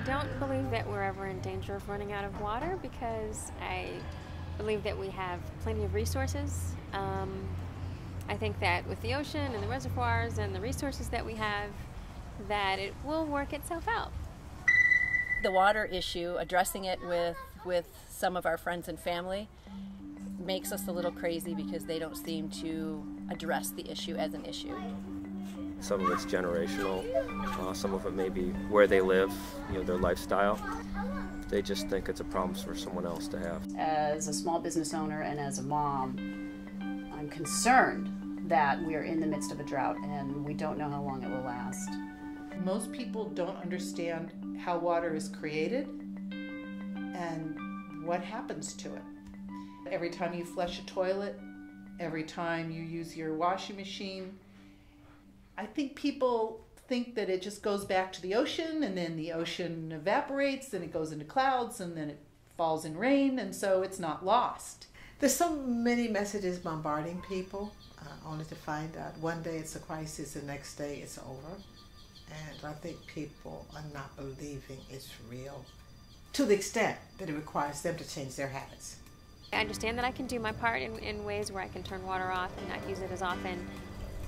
don't believe that we're ever in danger of running out of water because I believe that we have plenty of resources. I think that with the ocean and the reservoirs and the resources that we have, that it will work itself out. The water issue, addressing it with some of our friends and family, makes us a little crazy because they don't seem to address the issue as an issue. Some of it's generational, some of it may be where they live, their lifestyle. They just think it's a problem for someone else to have. As a small business owner and as a mom, I'm concerned that we are in the midst of a drought and we don't know how long it will last. Most people don't understand how water is created and what happens to it. Every time you flush a toilet, every time you use your washing machine, I think people think that it just goes back to the ocean and then the ocean evaporates, then it goes into clouds and then it falls in rain, and so it's not lost. There's so many messages bombarding people, only to find out one day it's a crisis, the next day it's over. And I think people are not believing it's real to the extent that it requires them to change their habits. I understand that I can do my part in ways where I can turn water off and not use it as often,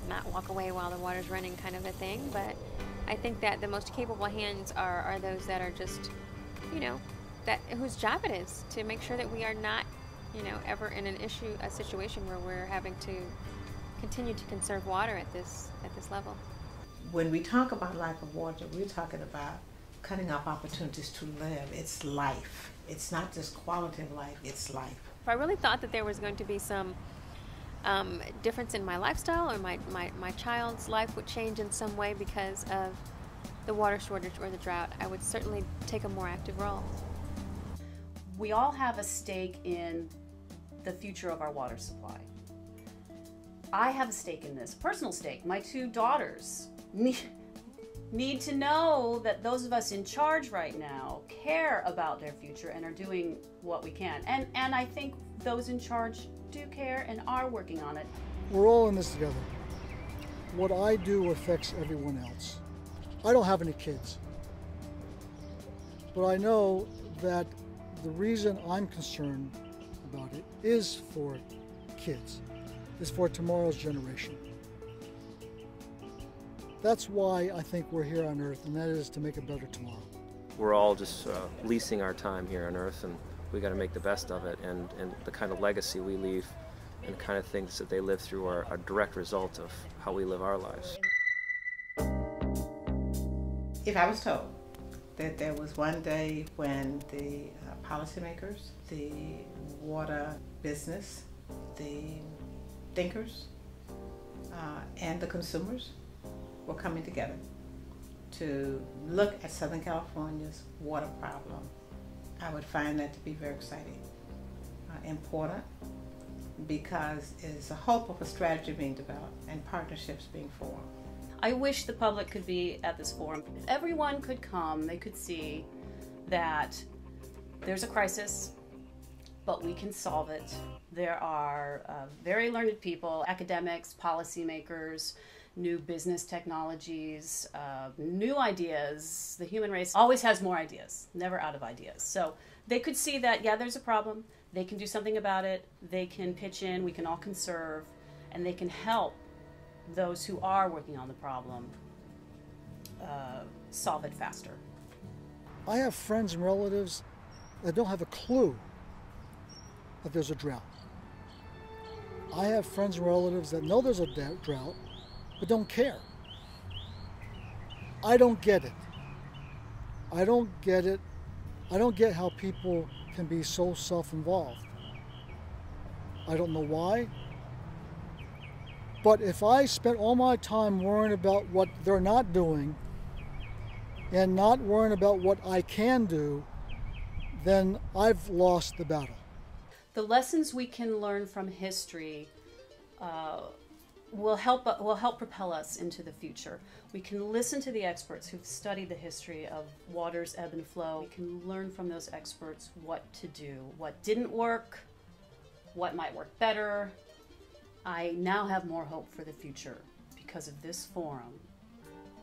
not walk away while the water's running kind of a thing, but I think that the most capable hands are those that are just, that whose job it is to make sure that we are not, ever in a situation where we're having to continue to conserve water at this level. When we talk about lack of water, we're talking about cutting off opportunities to live. It's life. It's not just quality of life, it's life. If I really thought that there was going to be some difference in my lifestyle or my child's life would change in some way because of the water shortage or the drought, I would certainly take a more active role. We all have a stake in the future of our water supply. I have a stake in this, personal stake. My two daughters need to know that those of us in charge right now care about their future and are doing what we can. And I think those in charge do care and are working on it. We're all in this together. What I do affects everyone else. I don't have any kids, but I know that the reason I'm concerned about it is for kids, is for tomorrow's generation. That's why I think we're here on Earth, and that is to make a better tomorrow. We're all just leasing our time here on Earth, and we got to make the best of it, and the kind of legacy we leave and the kind of things that they live through are a direct result of how we live our lives. If I was told that there was one day when the policymakers, the water business, the thinkers, and the consumers were coming together to look at Southern California's water problem, I would find that to be very exciting, important, because it's a hope of a strategy being developed and partnerships being formed. I wish the public could be at this forum. If everyone could come, they could see that there's a crisis, but we can solve it. There are very learned people, academics, policymakers, new business technologies, new ideas. The human race always has more ideas, never out of ideas. So they could see that, yeah, there's a problem. They can do something about it. They can pitch in. We can all conserve, and they can help those who are working on the problem solve it faster. I have friends and relatives that don't have a clue that there's a drought. I have friends and relatives that know there's a drought, but don't care. I don't get it. I don't get it. I don't get how people can be so self-involved. I don't know why. But if I spent all my time worrying about what they're not doing and not worrying about what I can do, then I've lost the battle. The lessons we can learn from history will help propel us into the future. We can listen to the experts who've studied the history of water's ebb and flow. We can learn from those experts what to do, what didn't work, what might work better. I now have more hope for the future because of this forum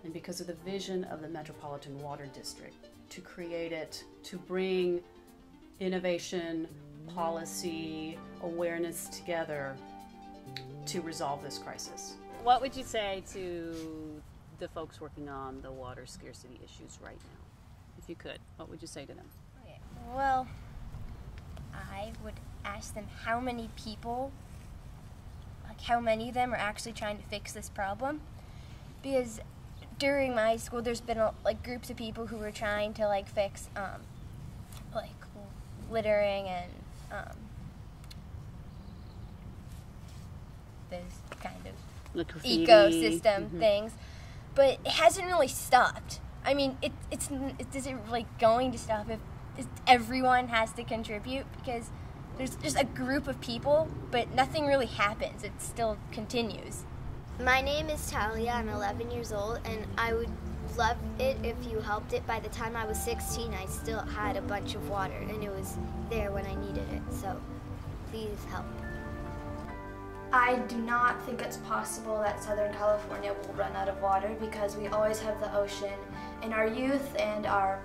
and because of the vision of the Metropolitan Water District. to create it, to bring innovation, policy, awareness together to resolve this crisis. What would you say to the folks working on the water scarcity issues right now? If you could, what would you say to them? Okay. Well, I would ask them how many people, like how many of them are actually trying to fix this problem. Because during my school, there's been like groups of people who were trying to like fix like littering and those kind of ecosystem things, but it hasn't really stopped. I mean, it isn't like going to stop if everyone has to contribute, because there's just a group of people, but nothing really happens. It still continues. My name is Talia. I'm 11 years old, and I would love it if you helped it. By the time I was 16, I still had a bunch of water, and it was there when I needed it, so please help. I do not think it's possible that Southern California will run out of water, because we always have the ocean, and our youth and our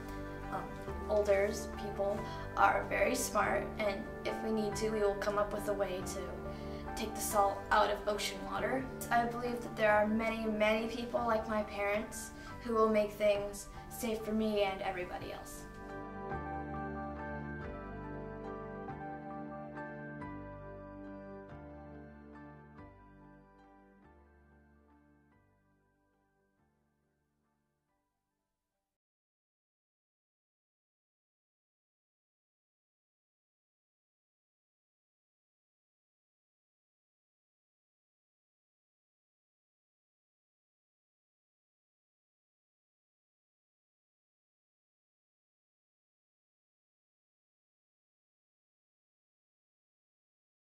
older people are very smart, and if we need to, we will come up with a way to take the salt out of ocean water. I believe that there are many, many people like my parents who will make things safe for me and everybody else.